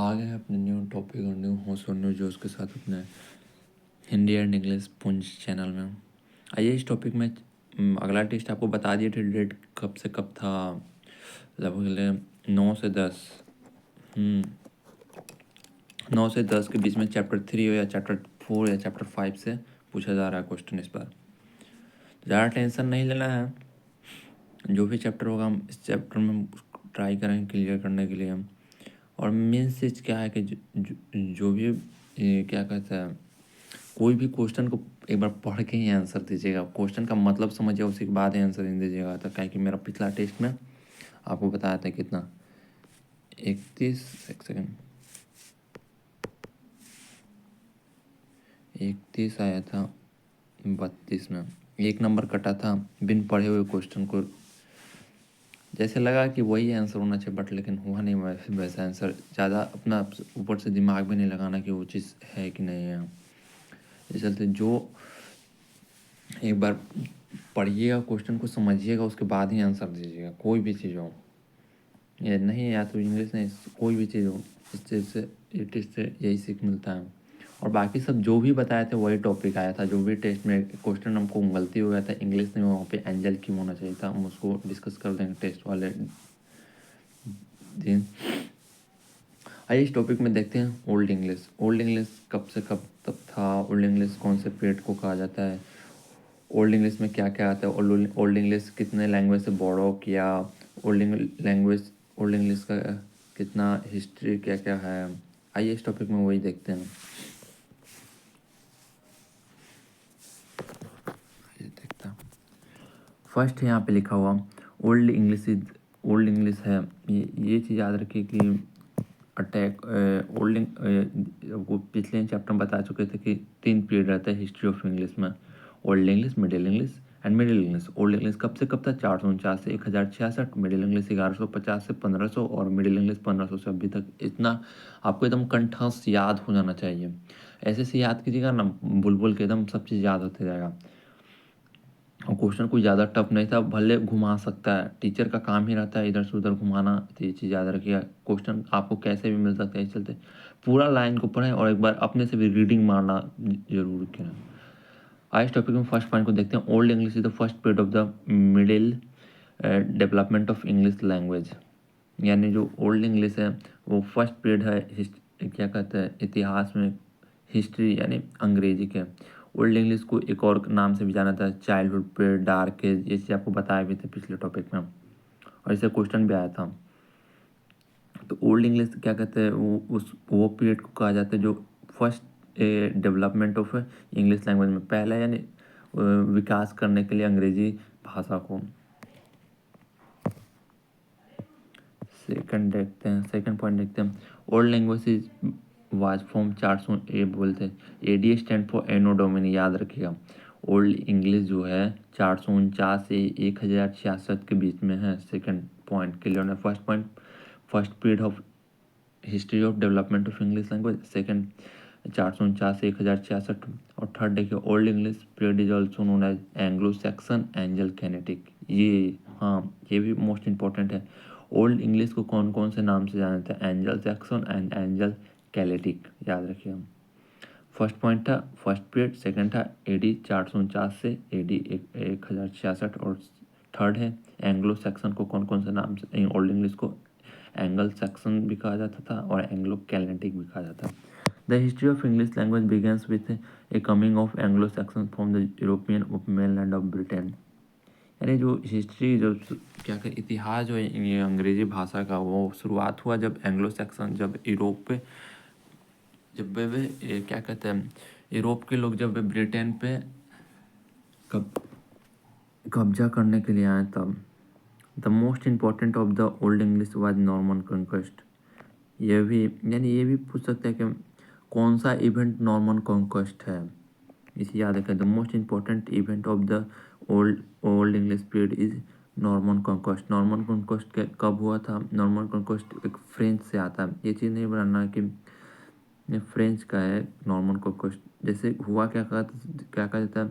आ गए अपने new topic और न्यू होस्ट और न्यू जोश के साथ अपने हिंदी एंड इंग्लिश पुंज चैनल में। आइए इस टॉपिक में अगला टेस्ट आपको बता दिए थे डेट कब से कब था। लगभग 9 से 10 9 से 10 के बीच में चैप्टर 3 हो या चैप्टर 4 या चैप्टर 5 से पूछा जा रहा है क्वेश्चन इस बार। ज़्यादा टेंशन नहीं लेना है, जो भी चैप्टर होगा हम इस चैप्टर में ट्राई करेंगे क्लियर करने के लिए। और मेन चीज़ क्या है कि जो भी क्या कहता है, कोई भी क्वेश्चन को एक बार पढ़ के ही आंसर दीजिएगा। क्वेश्चन का मतलब समझिए, उसी के बाद ही आंसर दीजिएगा। तो क्या कि मेरा पिछला टेस्ट में आपको बताया था कितना 31 आया था, 32 में 1 नंबर कटा था बिन पढ़े हुए क्वेश्चन को। जैसे लगा कि वही आंसर होना चाहिए, बट लेकिन हुआ नहीं वैसा आंसर। ज़्यादा अपना ऊपर से दिमाग भी नहीं लगाना कि वो चीज़ है कि नहीं है। इस चलते जो एक बार पढ़िएगा, क्वेश्चन को समझिएगा, उसके बाद ही आंसर दीजिएगा। कोई भी चीज़ हो, ये नहीं या तो इंग्लिश नहीं, कोई भी चीज़ हो, इस चीज़ से ये टेस्ट से यही सीख मिलता है। और बाकी सब जो भी बताए थे वही टॉपिक आया था। जो भी टेस्ट में क्वेश्चन हमको गलती हो गया था, इंग्लिश में वहाँ पे एंजल क्यों होना चाहिए था, हम उसको डिस्कस कर देंगे टेस्ट वाले दिन। आइए इस टॉपिक में देखते हैं ओल्ड इंग्लिश। ओल्ड इंग्लिश कब से कब तक था, ओल्ड इंग्लिश कौन से पीरियड को कहा जाता है, ओल्ड इंग्लिश में क्या क्या आता है, ओल्ड इंग्लिश कितने लैंग्वेज से बोरो किया, ओल्ड इंग्लिश का कितना हिस्ट्री क्या क्या है। आइए इस टॉपिक में वही देखते हैं। फर्स्ट है यहाँ पे लिखा हुआ ओल्ड इंग्लिश है। ये चीज़ याद रखिए कि अटैक वो पिछले चैप्टर में बता चुके थे कि 3 पीरियड रहता है हिस्ट्री ऑफ इंग्लिश में। Old English, middle English and middle English. Old English कब से कब था, 449 से 1066। मिडिल इंग्लिश 1150 से 1500 और मिडिल इंग्लिश 1500 से अभी तक। इतना आपको एकदम कंठस्थ याद हो जाना चाहिए। ऐसे से याद कीजिएगा ना, बुलबुल के एकदम सब चीज़ याद होते जाएगा। और क्वेश्चन कोई ज़्यादा टफ नहीं था, भले घुमा सकता है, टीचर का काम ही रहता है इधर से उधर घुमाना। तो ये चीज़ याद रखिएगा, क्वेश्चन आपको कैसे भी मिल सकता है। इस चलते पूरा लाइन को पढ़ें और एक बार अपने से भी रीडिंग मारना जरूर करें। आज टॉपिक में फर्स्ट पॉइंट को देखते हैं। Old English is the first period of the middle development of English language. यानी जो ओल्ड इंग्लिश है वो फर्स्ट पीरियड है क्या कहते हैं इतिहास में, हिस्ट्री यानी अंग्रेजी के। ओल्ड इंग्लिश को एक और नाम से भी जाना था, चाइल्डहुड पीरियड, डार्क एज। ये चीज़ आपको बताया भी थे पिछले टॉपिक में और इससे क्वेश्चन भी आया था। तो ओल्ड इंग्लिश क्या कहते हैं, वो पीरियड को कहा जाता है जो first development of English language में, पहला यानी विकास करने के लिए अंग्रेजी भाषा को। सेकंड पॉइंट देखते हैं। Old language is was from 400 A बोलते हैं। AD stand for anno domini, याद रखिएगा। ओल्ड इंग्लिश जो है 449 से 1066 के बीच में है। सेकंड पॉइंट क्लियर है। First point first period of history of development of English language. Second 449 से 1066। और थर्ड देखिए, old English period is also known as Anglo Saxon Anglo Celtic. ये हाँ, ये भी मोस्ट इंपॉर्टेंट है। ओल्ड इंग्लिश को कौन कौन से नाम से जाना जाता है, Anglo Saxon and Anglo Celtic, याद रखिए। फर्स्ट पॉइंट था फर्स्ट पीरियड, सेकंड था एडी 449 से एडी 1066 और थर्ड है एंग्लो सैक्सन को कौन कौन से नाम से, ओल्ड इंग्लिश को एंगल सैक्सन भी कहा जाता था और एंग्लो कैलेटिक भी कहा जाता था। The history of English language begins with A coming of Anglo Saxon from the European of mainland of Britain. यानी जो हिस्ट्री जो क्या कहते इतिहास जो है ये अंग्रेजी भाषा का, वो शुरुआत हुआ जब एंग्लो सैक्सन, जब यूरोप पे, जब वे क्या कहते हैं यूरोप के लोग जब ब्रिटेन पे कब्जा करने के लिए आए तब। The most important of the old English was Norman conquest. ये भी यानी ये भी पूछ सकते हैं कि कौन सा इवेंट नॉर्मन कॉन्क्वेस्ट है, इसे याद रखें। The most important event of the old English period is Norman conquest. Norman conquest कब हुआ था, नॉर्मन कॉन्क्वेस्ट एक फ्रेंच से आता है। ये चीज़ नहीं बनाना कि ये फ्रेंच का है नॉर्मन कॉन्क्वेस्ट। जैसे हुआ क्या कहा जाता है,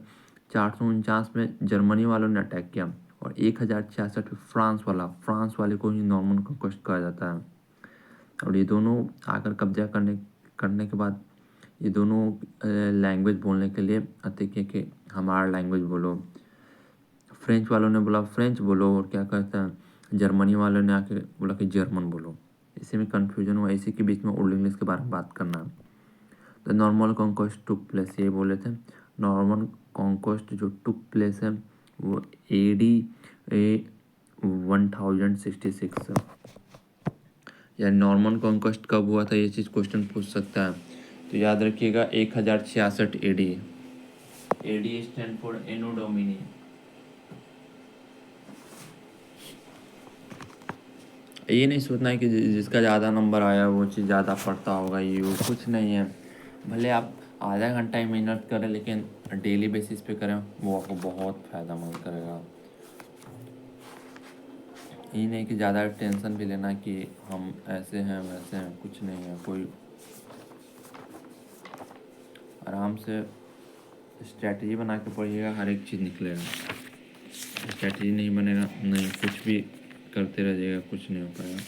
449 में जर्मनी वालों ने अटैक किया और 1066 में फ्रांस वाले को ही नॉर्मन कॉन्क्वेस्ट कहा जाता है। और ये दोनों आकर कब्जा करने के बाद ये दोनों लैंग्वेज बोलने के लिए आते कि हमारा लैंग्वेज बोलो। फ्रेंच वालों ने बोला फ्रेंच बोलो, और क्या कहता है जर्मनी वालों ने आके बोला कि जर्मन बोलो। इसी में कन्फ्यूजन हुआ, इसी के बीच में ओल्ड इंग्लिश के बारे में बात करना। The normal conquest took place, ये बोले थे नॉर्मल कॉन्क्वेस्ट जो टुक प्लेस है वो AD 1066 या नॉर्मन कॉन्क्वेस्ट कब हुआ था, ये चीज़ क्वेश्चन पूछ सकता है। तो याद रखिएगा 1066 AD। AD stand for anno domini. ये नहीं सोचना है कि जिसका ज़्यादा नंबर आया वो चीज़ ज़्यादा पढ़ता होगा, ये वो कुछ नहीं है। भले आप आधा घंटा ही मेहनत करें लेकिन डेली बेसिस पे करें, वो आपको बहुत फ़ायदेमंद करेगा। ये नहीं कि ज़्यादा टेंशन भी लेना कि हम ऐसे हैं वैसे हैं, कुछ नहीं है। कोई आराम से स्ट्रैटेजी बना के पढ़िएगा, हर एक चीज़ निकलेगा। स्ट्रैटेजी नहीं बनेगा, नहीं कुछ भी करते रहिएगा, कुछ नहीं हो पाएगा।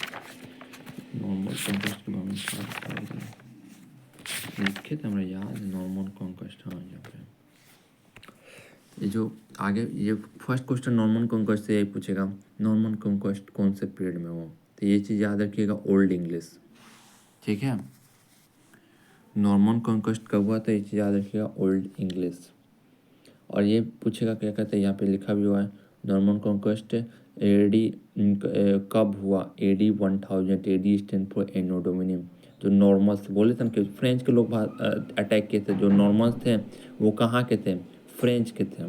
नॉर्मल कॉन्क्वेस्ट के बारे में लिखे थे हमारे याद है, नॉर्मल कॉन्क्वेस्ट। हाँ, यहाँ पे ये जो आगे ये फर्स्ट क्वेश्चन नॉर्मन कॉन्क्वेस्ट से यही पूछेगा, नॉर्मन कॉन्क्वेस्ट कौन से पीरियड में हुआ। तो ये चीज़ याद रखिएगा, ओल्ड इंग्लिश। ठीक है, नॉर्मन कॉन्क्वेस्ट कब हुआ था, ये चीज़ याद रखिएगा, ओल्ड इंग्लिश। और ये पूछेगा क्या कहते हैं, यहाँ पे लिखा भी हुआ है नॉर्मन कॉन्क्वेस्ट AD कब हुआ, AD 1000। AD स्टैंड फॉर एनो डोमिनियम। जो नॉर्मल्स बोले थे ना कि फ्रेंच के लोग अटैक किए थे, जो नॉर्मल्स थे वो कहाँ के थे, फ्रेंच के थे।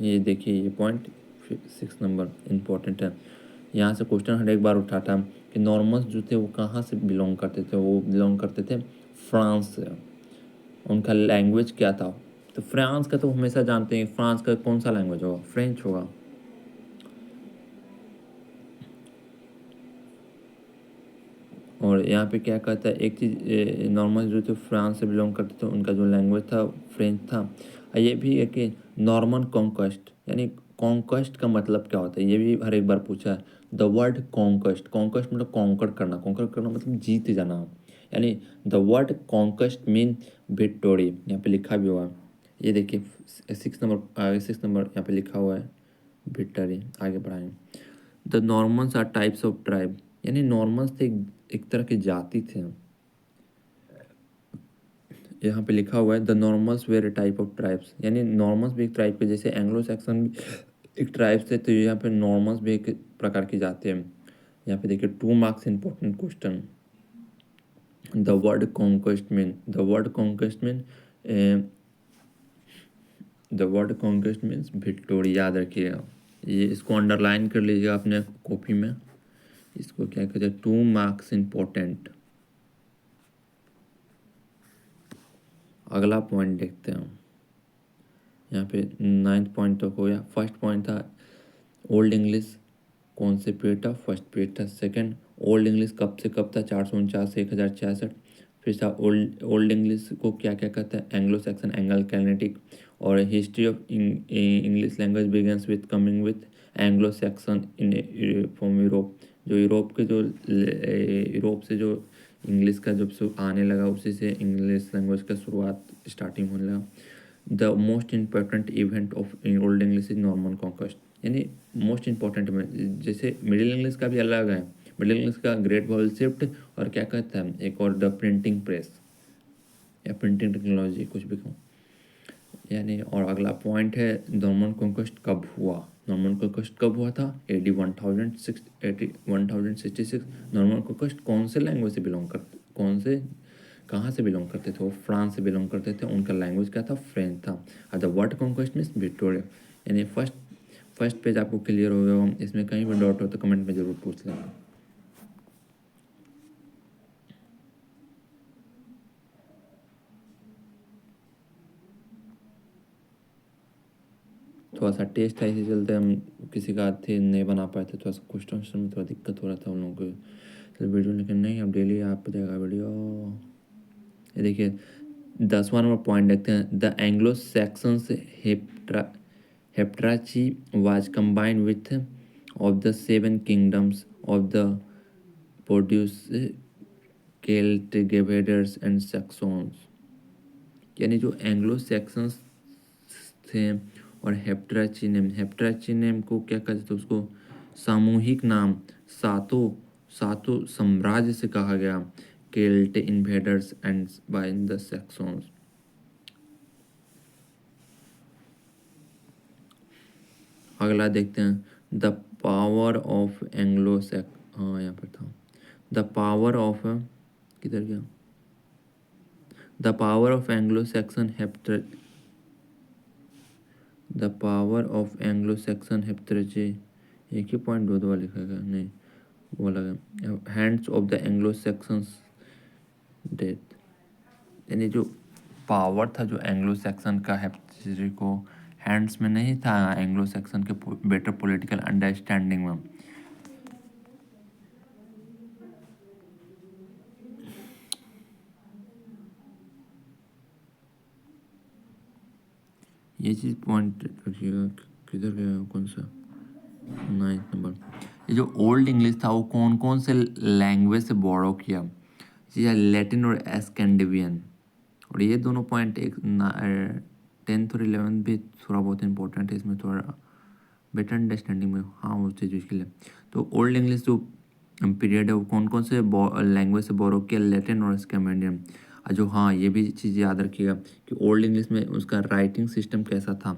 ये देखिए, ये पॉइंट 6 नंबर इम्पोर्टेंट है। यहाँ से क्वेश्चन हर एक बार उठाता कि नॉर्मल्स जो थे वो कहाँ से बिलोंग करते थे, वो बिलोंग करते थे फ्रांस से। उनका लैंग्वेज क्या था, तो फ्रांस का तो हमेशा जानते हैं, फ्रांस का कौन सा लैंग्वेज होगा, फ्रेंच होगा। और यहाँ पे क्या कहता है, एक चीज़ नॉर्मल जो थे फ्रांस से बिलोंग करते थे, उनका जो लैंग्वेज था फ्रेंच था। और ये भी है कि नॉर्मन कॉन्क्वेस्ट यानी कॉन्क्वेस्ट का मतलब क्या होता है, ये भी हर एक बार पूछा है। द वर्ड कॉन्क्वेस्ट, कॉन्क्वेस्ट मतलब कॉन्कर करना मतलब जीत जाना। यानी the word conquest mean victory, यहाँ पे लिखा भी हुआ है। ये देखिए 6 नंबर यहाँ पे लिखा हुआ है विक्टोरी। आगे बढ़ाएं। The Normans are types of tribe, यानी नॉर्मन्स थे एक तरह की जाति थे। यहाँ पे लिखा हुआ है the Normans were a type of tribes, यानी नॉर्मल्स भी एक ट्राइब के, जैसे एंग्लो सैक्सन भी एक ट्राइब थे, तो यहाँ पे नॉर्मल्स भी एक प्रकार की जाति है। यहाँ पे देखिए 2 marks important question. The word conquest mean, the word conquest means victory, याद रखिएगा। ये इसको अंडरलाइन कर लीजिएगा अपने कॉपी में। इसको क्या कहते हैं, 2 मार्क्स इंपॉर्टेंट। अगला पॉइंट देखते हैं। यहाँ पे 9th पॉइंट तक हो गया। फर्स्ट पॉइंट था ओल्ड इंग्लिश कौन से पीरियड था, फर्स्ट पीरियड था। सेकंड, ओल्ड इंग्लिश कब से कब था, 449 से 1066। फिर था ओल्ड इंग्लिश को क्या क्या कहता है, एंग्लो सैक्सन, एंगल कैनेटिक। और history of English language begins with coming with Anglo Saxon in from Europe. जो यूरोप से जो इंग्लिश का जब आने लगा, उसी से इंग्लिश लैंग्वेज का शुरुआत स्टार्टिंग होने लगा। The most important event of old English is Norman conquest, यानी मोस्ट इम्पोर्टेंट में, जैसे मिडिल इंग्लिश का भी अलग है। मिडिल इंग्लिश का ग्रेट वॉवल शिफ्ट, और क्या कहता है एक और द प्रिंटिंग प्रेस या प्रिंटिंग टेक्नोलॉजी, कुछ भी कहूँ। यानी और अगला पॉइंट है नॉर्मन कॉन्क्वेस्ट कब हुआ। नॉर्मन कॉन्क्वेस्ट कब हुआ था, AD 1066। नॉर्मन कॉन्क्वेस्ट कौन से लैंग्वेज से बिलोंग करते, कहाँ से बिलोंग करते थे, वो फ्रांस से बिलोंग करते थे। उनका लैंग्वेज क्या था, फ्रेंच था। और the word conquest means Victoria. यानी फर्स्ट पेज आपको क्लियर हो गया। इसमें कहीं भी डाउट हो तो कमेंट में ज़रूर पूछ लेना। थोड़ा सा टेस्ट है, इसी चलते हम किसी का थे नहीं बना पाए थे, थोड़ा सा क्वेश्चन में थोड़ा दिक्कत हो रहा था उन लोगों को। तो वीडियो लेकिन नहीं, अब डेली आप जाएगा वीडियो। ये देखिए 10वां नंबर पॉइंट देखते हैं। The Anglo Saxons heptarchy was combined with of the 7 kingdoms of the produce Celtic invaders and Saxons, यानी जो एंग्लो सैक्सन्स थे और हेप्टराचिनेम को क्या कहते थे, उसको सामूहिक नाम सातों सातों साम्राज्य से कहा गया, Celt invaders and by the Saxons. अगला देखते हैं, the power of Anglo Sax, हाँ यहाँ पर था, द पावर ऑफ, किधर गया, the power of Anglo Saxon heptarchy, the power of Anglo Saxon heptarchy, एक ही पॉइंट दो दो लिखा गया, नहीं वो लगा, hands of the Anglo Saxons death, यानी जो पावर था जो एंग्लो सैक्सन का हेप्टरजी को हैंड्स में नहीं था, एंग्लो सैक्सन के बेटर पॉलिटिकल अंडरस्टैंडिंग में। ये चीज़ पॉइंट करिएगा, किधर गया, कौन सा, 9 नंबर। ये जो ओल्ड इंग्लिश था वो कौन कौन से लैंग्वेज से बोरो किया, ये लैटिन और स्कैंडिनेवियन, और ये दोनों पॉइंट एक 10th और 11th भी थोड़ा बहुत इंपॉर्टेंट है, इसमें थोड़ा बेटर अंडरस्टैंडिंग में, हाँ वो चीज़ के लिए। तो ओल्ड इंग्लिश जो पीरियड है वो कौन कौन से लैंग्वेज से बोरो किया, लैटिन और स्कैंडिनेवियन। जो हाँ ये भी चीज़ याद रखिएगा कि ओल्ड इंग्लिश में उसका राइटिंग सिस्टम कैसा था।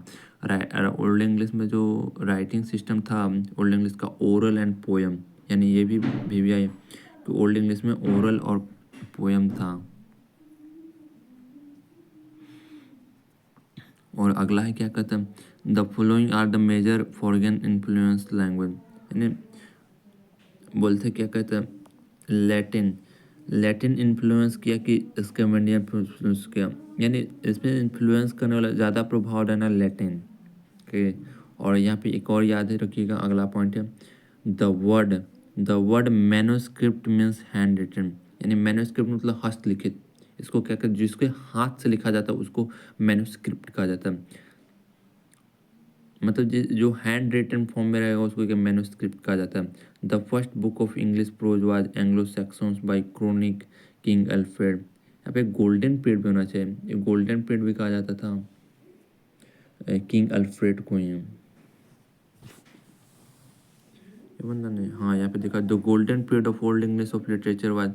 ओल्ड इंग्लिश में जो राइटिंग सिस्टम था ओल्ड इंग्लिश का, ओरल एंड पोएम, यानी ये भी आई कि ओल्ड इंग्लिश में ओरल और पोएम था। और अगला है क्या कहते हैं, the following are the major foreign influence language, यानी बोलते क्या कहते हैं, लैटिन लैटिन इन्फ्लुएंस किया कि स्कैंडिनेवियन इन्फ्लुएंस किया, यानी इसमें इन्फ्लुएंस करने वाला ज़्यादा प्रभाव रहना लैटिन के। और यहाँ पे एक और याद रखिएगा, अगला पॉइंट है, the word manuscript means handwritten, यानी मैन्युस्क्रिप्ट मतलब हस्तलिखित, इसको क्या कहते हैं, जिसके हाथ से लिखा जाता है उसको मैन्युस्क्रिप्ट कहा जाता है, मतलब जो हैंड रिटन फॉर्म में रहेगा उसको क्या मैन्युस्क्रिप्ट कहा जाता है। The first book of English prose was Anglo Saxons by chronic king Alfred, यहाँ पे गोल्डन पीरियड भी होना चाहिए, ये गोल्डन पीरियड भी कहा जाता था किंग अल्फ्रेड को ही, ये बंदा नहीं, हाँ यहाँ पे देखा, the golden period of old English of literature was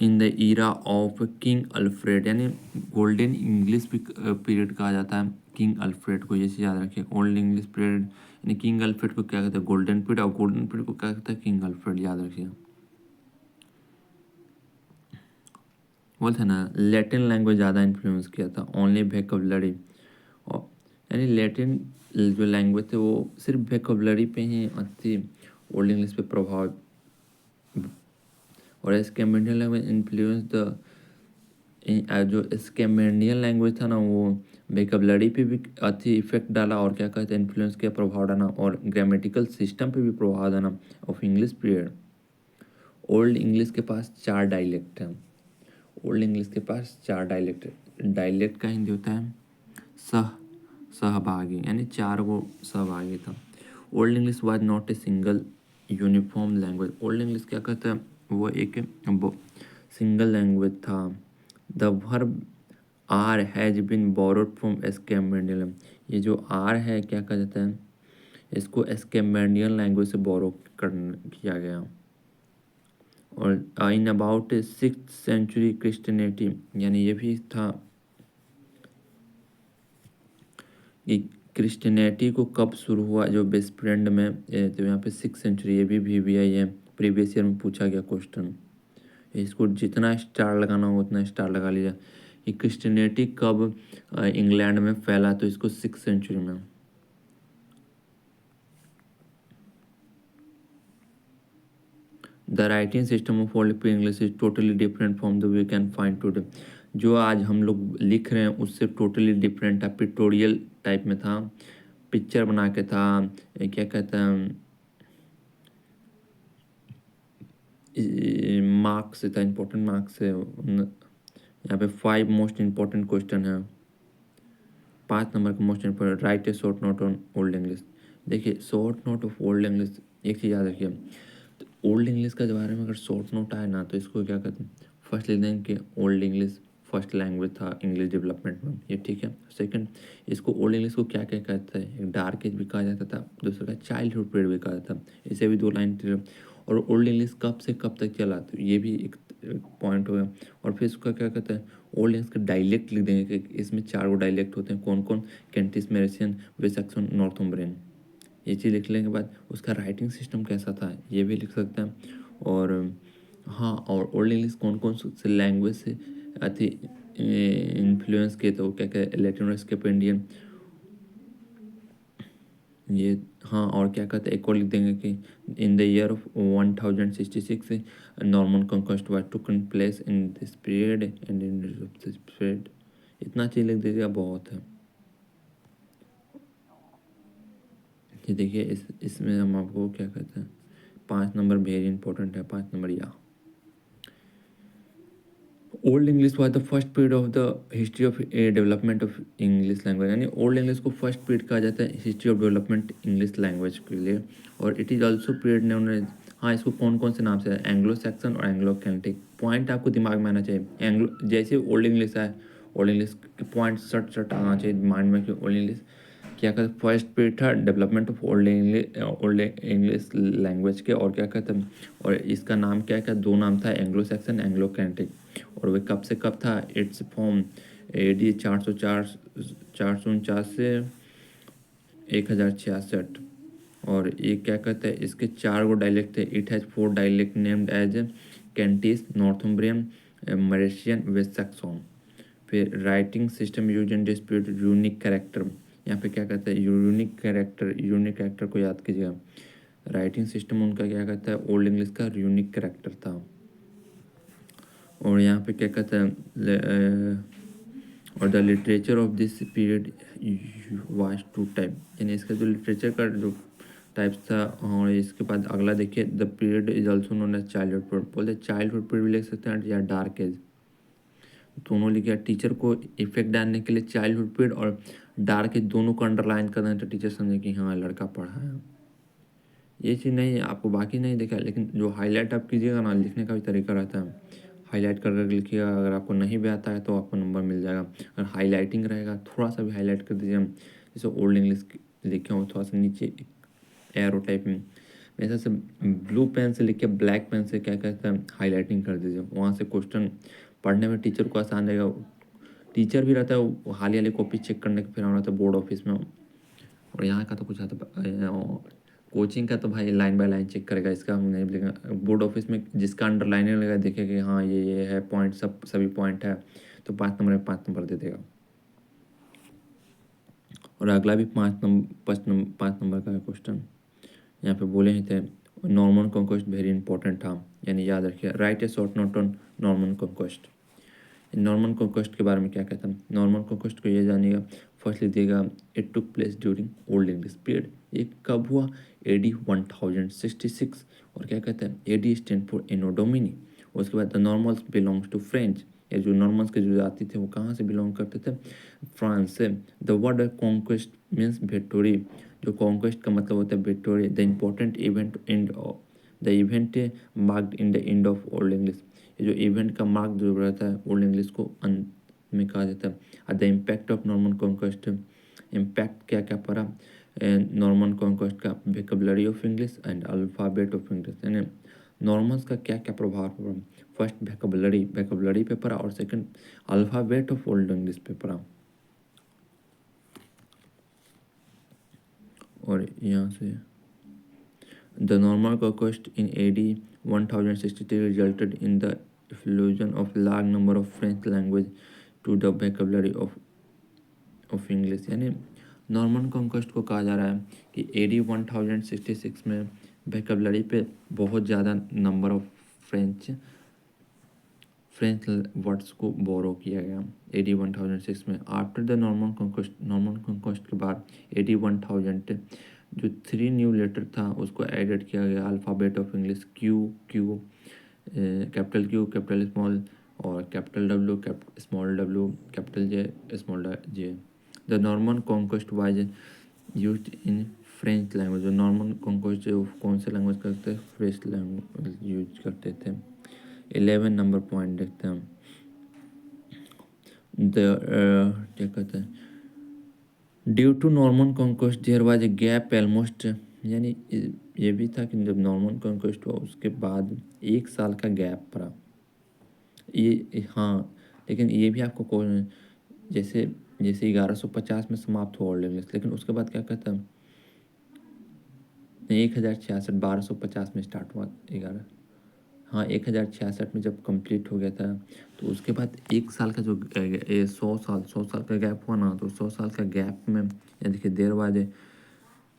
in the era of king Alfred, यानी गोल्डन इंग्लिश भी पीरियड कहा जाता है किंग अल्फ्रेड को, ये चीज़ याद रखिए। ओल्ड इंग्लिश पीरियड यानी किंग अल्फ्रेड को क्या कहते हैं, गोल्डन पीरियड, और गोल्डन पीरियड को क्या कहते हैं, किंग अल्फ्रेड, याद रखिए। बोलते हैं ना लैटिन लैंग्वेज ज़्यादा इन्फ्लुएंस किया था, ओनली वेकोबलरी, और यानी लैटिन जो लैंग्वेज थे वो सिर्फ वेकोबलरी पे ही थी, ओल्ड इंग्लिश पे प्रभाव, और स्कैंडिनेवियन लैंग्वेज इन्फ्लुएंस द, जो स्कैंडिनेवियन लैंग्वेज था ना वो वेकबलरी पे भी अच्छी इफेक्ट डाला, और क्या कहते हैं इन्फ्लुएंस किया, प्रभाव डाला, और ग्रामेटिकल सिस्टम पे भी प्रभाव डाला of English period. Old English के पास 4 डायलेक्ट हैं, ओल्ड इंग्लिश के पास 4 डायलेक्ट, डायलेक्ट का हिंदी होता है सह सहभागी, यानी 4 वो सहभागी था। Old English was not a single uniform language, old English क्या कहते हैं वो एक सिंगल लैंग्वेज था। The verb are has been borrowed from Scandinavian, ये जो आर है क्या कहा जाता है, इसको स्कैंडिनेवियन लैंग्वेज से बोरो किया गया। और in about 6th century Christianity, यानी ये भी था कि क्रिश्चियनिटी को कब शुरू हुआ, जो बेस्ट फ्रेंड में, तो यहाँ पे 6th सेंचुरी, ये भी आई है, प्रीवियस ईयर में पूछा गया क्वेश्चन, इसको जितना स्टार लगाना हो उतना स्टार लगा लीजिए। कि क्रिश्चियनिटी कब इंग्लैंड में फैला, तो इसको 6th सेंचुरी में। The writing system of old English is totally different from the we can find today, जो आज हम लोग लिख रहे हैं उससे टोटली डिफरेंट था, पिक्टोरियल टाइप में था, पिक्चर बना के था, क्या कहते हैं, मार्क्स था, इंपॉर्टेंट मार्क्स है। यहाँ पे 5 मोस्ट इंपॉर्टेंट क्वेश्चन है, 5 नंबर का most important, write a short note on old English. देखिए short note of old English एक चीज़ याद रखिए, तो ओल्ड इंग्लिश का बारे में अगर शॉर्ट नोट आए ना तो इसको क्या कहते हैं, फर्स्ट लिख देंगे कि ओल्ड इंग्लिश फर्स्ट लैंग्वेज था इंग्लिश डेवलपमेंट में, ये ठीक है। सेकंड, इसको ओल्ड इंग्लिश को क्या क्या कहते हैं, एक डार्क एज भी कहा जाता था, दूसरा का चाइल्डहुड पीरियड भी कहा जाता था, इसे भी दो लाइन क्लियर। और ओल्ड इंग्लिश कब से कब तक चला, तो ये भी एक पॉइंट हो गया। और फिर इसका क्या कहते हैं, ओल्ड इंग्लिश का डायलेक्ट लिख देंगे कि इसमें 4 गो डायलेक्ट होते हैं, कौन कौन, कैंटिस, मेरेसियन, वेस्ट सैक्सन, नॉर्थम्ब्रियन। ये चीज़ लिख लेने के बाद उसका राइटिंग सिस्टम कैसा था ये भी लिख सकते हैं। और हाँ, और ओल्ड इंग्लिश कौन कौन से लैंग्वेज से अति इन्फ्लुएंस किए थे, वो क्या क्या, लैटिन, स्केपेंडियन, ये। हाँ, और क्या कहते हैं, एक और लिख देंगे कि in the year of 1066 Norman conquest was took place in this period and in this period. इतना चीज़ लिख दीजिएगा, बहुत है। ये देखिए, इसमें हम आपको क्या कहते हैं, 5 नंबर वेरी इंपॉर्टेंट है, 5 नंबर या। Old English was the first period of the history of development of English language, यानी ओल्ड इंग्लिश को फर्स्ट पीरियड कहा जाता है history of development English language के लिए। और it is also period known as, हाँ, इसको कौन कौन से नाम से है, एंग्लो सैक्सन और एंग्लो कैल्टिक। पॉइंट आपको दिमाग में आना चाहिए, एंग्लो जैसे ओल्ड इंग्लिश है, ओल्ड इंग्लिश के पॉइंट सट सट आना चाहिए माइंड में कि ओल्ड इंग्लिश क्या कहते हैं, फर्स्ट पीरियड था development of old English language के। और क्या कहते हैं, और इसका नाम क्या क्या, दो नाम था, एंग्लो सैक्सन, एंग्लो कैल्टिक। और वे कब से कब था, इट्स फॉर्म AD 449 से 1066। और ये क्या कहते हैं, इसके 4 गो डायलेक्ट थे, it has 4 dialect named as Kentish, Northumbrian, Mercian, West Saxon. फिर writing system use in this period, unique character, यहाँ पे क्या कहते हैं, यूनिक कैरेक्टर को याद कीजिएगा। राइटिंग सिस्टम उनका क्या कहता है, ओल्ड इंग्लिश का यूनिक कैरेक्टर था। और यहाँ पे क्या कहते हैं, और the literature of this period was two type, यानी इसका जो लिटरेचर का जो टाइप्स था। और इसके बाद अगला देखिए, the period is also known as childhood period, बोलते चाइल्डहुड पीरियड भी लिख सकते हैं या डार्क एज, दोनों लिखे। टीचर को इफेक्ट डालने के लिए चाइल्डहुड पीरियड और डार्क एज दोनों को अंडरलाइन कर दें तो टीचर समझे कि हाँ लड़का पढ़ा है। ये चीज़ नहीं आपको बाकी नहीं देखा, लेकिन जो हाईलाइट आप कीजिएगा ना, लिखने का भी तरीका रहता है, हाईलाइट कर कर लिखिएगा। अगर आपको नहीं भी आता है तो आपको नंबर मिल जाएगा। अगर हाईलाइटिंग रहेगा, थोड़ा सा भी हाईलाइट कर दीजिए, हम जैसे ओल्ड इंग्लिश लिखे हो थोड़ा सा नीचे एरो टाइप में, वैसे से ब्लू पेन से लिख के ब्लैक पेन से क्या कहते हैं हाईलाइटिंग कर दीजिए, वहाँ से क्वेश्चन पढ़ने में टीचर को आसान रहेगा। टीचर भी रहता है वो हाली हाली कॉपी चेक करने के, फिर हम रहता है बोर्ड ऑफिस में। और यहाँ का तो कुछ आता, कोचिंग का तो भाई लाइन बाय लाइन चेक करेगा, इसका हम नहीं लिखेगा। बोर्ड ऑफिस में जिसका अंडरलाइनिंग लगेगा देखेगा कि हाँ ये है पॉइंट, सब सभी पॉइंट है, तो 5 नंबर में 5 नंबर दे देगा। और अगला भी 5 नंबर का क्वेश्चन यहाँ पे बोले ही थे, नॉर्मन कॉन्क्वेस्ट वेरी इंपॉर्टेंट था, यानी याद रखिए, right a short note on Norman conquest. Norman conquest के बारे में क्या कहता है, नॉर्मन कॉन्क्वेस्ट को ये जानिएगा, फर्स्ट लिखिएगा, it took place during old English period, ये कब हुआ, AD 1066। और क्या कहते हैं, AD stand for anno domini. उसके बाद the Normans belongs to French, ये जो नॉर्मल्स के जो जाति थे वो कहाँ से बिलोंग करते थे, फ्रांस से। The word conquest means victory, जो कॉन्क्वेस्ट का मतलब होता है victory. The important event in the event marked in the end of old English, ये जो इवेंट का मार्क जो रहता है ओल्ड इंग्लिश को अंत में कहा जाता है। The impact of Norman conquest, impact क्या क्या पड़ा नॉर्मन कॉन्क्वेस्ट का, vocabulary of English and alphabet of English, यानी नॉर्मन्स का क्या क्या प्रभाव पड़ा। फर्स्ट वेकेबलरी पे पड़ा, और second alphabet of old English पे पड़ा। और यहाँ से the Norman conquest in AD 1063 resulted in the diffusion of large number of French language to the vocabulary of English, यानी नॉर्मन कॉन्क्वेस्ट को कहा जा रहा है कि AD 1066 में vocabulary पे बहुत ज़्यादा नंबर ऑफ फ्रेंच वर्ड्स को बोरो किया गया AD 1006 में। आफ्टर द नॉर्मन कॉन्क्वेस्ट के बाद AD 1000 जो 3 न्यू लेटर था उसको एडेड किया गया, alphabet of English, Q, capital Q, capital small, और capital W, small W, capital J, small J. The Norman conquest was used in French language, Norman conquest कौन से लैंग्वेज करते हैं, फ्रेंच लैंग्वेज यूज करते थे। 11 number point देखते हैं हम। क्या कहते हैं, due to Norman conquest there was a gap almost, यानी ये भी था कि जब नॉर्मन कॉन्क्वेस्ट हुआ उसके बाद 1 साल का गैप पड़ा। ये हाँ, लेकिन ये भी आपको जैसे जैसे 1150 में समाप्त हुआ ओल्ड इंग्लिश, लेकिन उसके बाद क्या कहता है, 1066 1250 में स्टार्ट हुआ, 1066 में जब कंप्लीट हो गया था, तो उसके बाद 1 साल का जो 100 साल का गैप हुआ ना, तो 100 साल का गैप में ये देखिए there was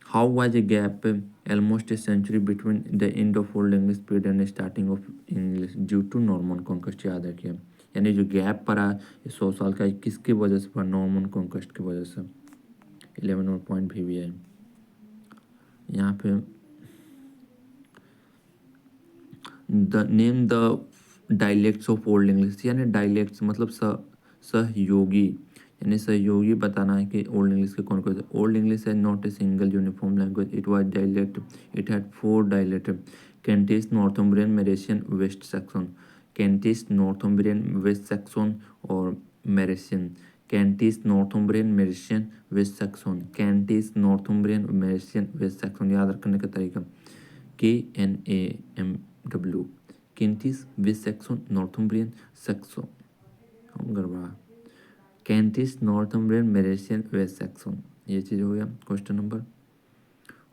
how was a gap almost a century between the end of old English period and starting of English due to Norman conquest, याद रखिए। यानी जो गैप पड़ा ये 100 साल का, किसकी वजह से पड़ा, नॉर्मन कॉन्क्वेस्ट की वजह से। 11 और पॉइंट भी है यहाँ पे। The name the dialects of old English, यानी डायलेक्ट्स मतलब सहयोगी, यानी सहयोगी बताना है कि ओल्ड इंग्लिश के कौन कौन से। ओल्ड इंग्लिश है not a single uniform language, it was dialect, it had 4 dialect, Kentish, Northumbrian, Mercian, West Saxon. Kentish, Northumbrian, West Saxon और Mercian. Kentish, Northumbrian, Mercian, West Saxon. Kentish, Northumbrian, Mercian, West Saxon. याद रखने का तरीका KNAMW, Kentish, West Saxon, Northumbrian, Saxon. गड़बड़ा, Kentish, Northumbrian, Mercian, West Saxon, ये चीज़ हो गया क्वेश्चन नंबर।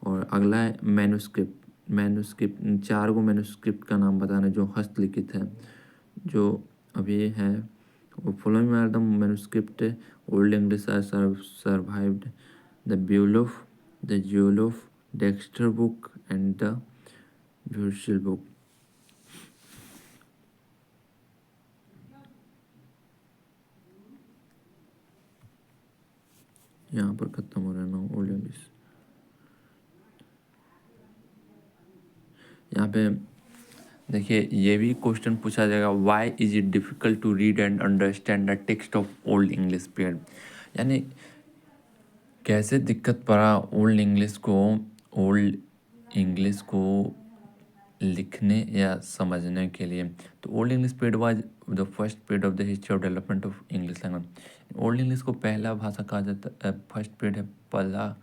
और अगला है मैन्युस्क्रिप्ट। मैन्युस्क्रिप्ट 4 गो मैन्युस्क्रिप्ट का नाम बताना जो हस्तलिखित है, जो अभी है। Following are the manuscript old English are survived, the Beowulf, the जियोलोफ, Exeter book and the Vercelli book. यहाँ पर खत्म हो रहा है ना ओल्ड इंग्लिश। यहाँ पे देखिए ये भी क्वेश्चन पूछा जाएगा, why is it difficult to read and understand the text of old English period, यानी कैसे दिक्कत पड़ा ओल्ड इंग्लिश को लिखने या समझने के लिए। तो old English period was the first period of the history of development of English language. Old English को पहला भाषा कहा जाता है, फर्स्ट पीरियड है, पहला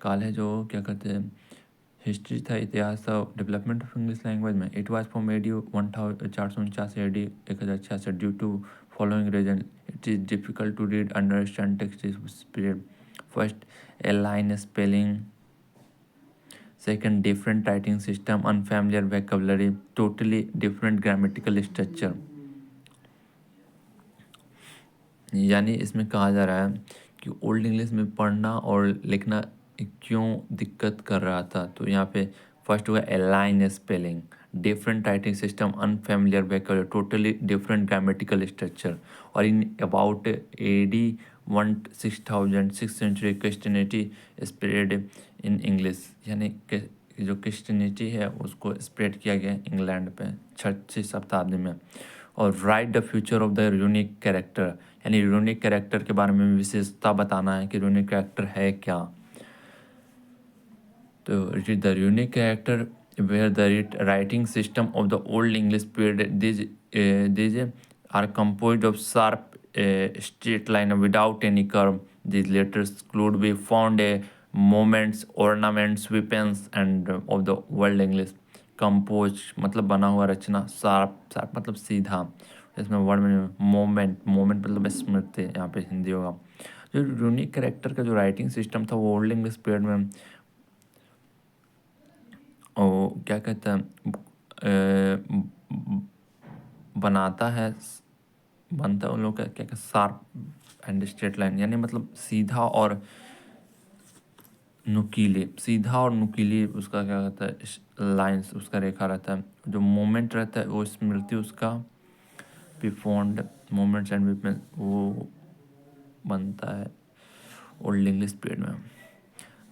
काल है, जो क्या कहते हैं, हिस्ट्री था, इतिहास था डेवलपमेंट ऑफ इंग्लिश लैंग्वेज में। It was from AD 1449 AD 1066 due to following reason, it is difficult to read understand text this period. First, a line spelling, second different writing system, unfamiliar vocabulary, totally different grammatical structure। यानी इसमें कहा जा रहा है कि old English में पढ़ना और लिखना क्यों दिक्कत कर रहा था। तो यहाँ पे फर्स्ट हुआ alien spelling, different writing system, unfamiliar vocabulary, totally different grammatical structure. और in about AD 16,6th century Christianity spread in English, यानी जो क्रिश्चियनिटी है उसको स्प्रेड किया गया इंग्लैंड पे 6वीं शताब्दी में। और right the future of the unique character, यानी यूनिक कैरेक्टर के बारे में विशेषता बताना है कि यूनिक कैरेक्टर है क्या। तो it is the unique character where the writing system of the old English period these are composed of sharp straight line without any curve. These letters could be found moments, ornaments, weapons and of the world English। Compose मतलब बना हुआ रचना, sharp मतलब सीधा, इसमें word में moment मतलब स्मृति, यहाँ पे हिंदी होगा। जो यूनिक कैरेक्टर का जो राइटिंग सिस्टम था वो ओल्ड इंग्लिश पीरियड में और क्या कहते हैं बनता है उन लोग का क्या कहते, शार्प एंड स्ट्रेट लाइन, यानी मतलब सीधा और नुकीली उसका क्या कहता है लाइंस, उसका रेखा रहता है। जो मोमेंट रहता है वो स्मृति उसका परफॉर्म्ड मोमेंट्स एंड वीपनेस वो बनता है ओल्ड इंग्लिश पीरियड में।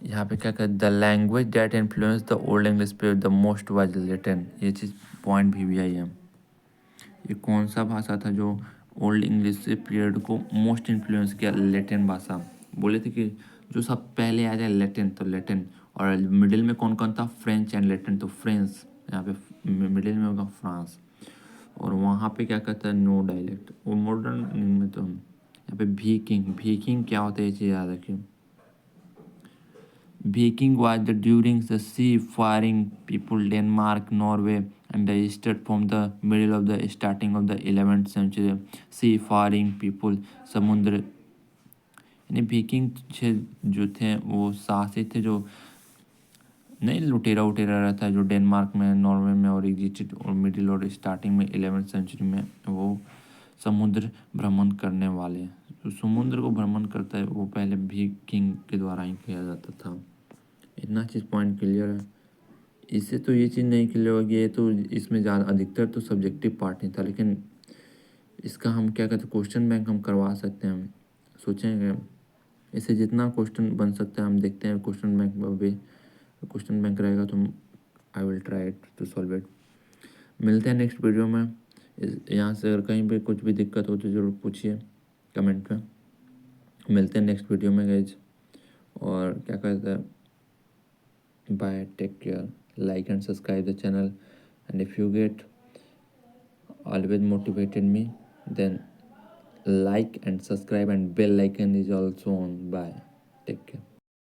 यहाँ पे क्या कहते, the language that influence the old English period the most was Latin. ये चीज़ पॉइंट भी आई है। ये कौन सा भाषा था जो ओल्ड इंग्लिश पीरियड को मोस्ट इन्फ्लुएंस किया, लैटिन भाषा। बोले थे कि जो सब पहले आ जाए लैटिन, तो लैटिन, और मिडिल में कौन कौन था, फ्रेंच एंड लैटिन, तो फ्रेंच, यहाँ पे मिडिल में होगा फ्रांस, और वहाँ पे क्या कहता है नो डायलेक्ट, और मॉडर्न में तो यहाँ पे भीकिंग, भीकिंग क्या होता है ये चीज़ याद रखिए। Viking was the during the seafaring people Denmark, Norway, and the eastern from the middle of the starting of the 11th century. Seafaring people समुद्र यानी विकिंग जो थे वो साहसी थे, जो नहीं लुटेरा उटेरा रहता है, जो डेनमार्क में, नॉर्वे में और एग्जिस्टेड और मिडिल और स्टार्टिंग में 11th सेंचुरी में वो समुद्र भ्रमण करने वाले, जो समुद्र को भ्रमण करता है वो पहले विकिंग के द्वारा ही किया जाता था। इतना चीज़ पॉइंट क्लियर है। इससे तो ये चीज़ नहीं क्लियर होगी, ये तो इसमें ज़्यादा अधिकतर तो सब्जेक्टिव पार्ट नहीं था, लेकिन इसका हम क्या कहते हैं क्वेश्चन बैंक हम करवा सकते हैं, हम सोचेंगे इससे जितना क्वेश्चन बन सकता है हम देखते हैं। क्वेश्चन बैंक में भी क्वेश्चन बैंक रहेगा तो I will try to solve it. मिलते हैं नेक्स्ट वीडियो में। यहाँ से अगर कहीं पे कुछ भी दिक्कत हो तो ज़रूर पूछिए कमेंट में। मिलते हैं नेक्स्ट वीडियो में गाइज, और क्या कहते हैं, bye, take care, like and subscribe the channel, and if you get always motivated me, then like and subscribe, and bell icon is also on. Bye, take care.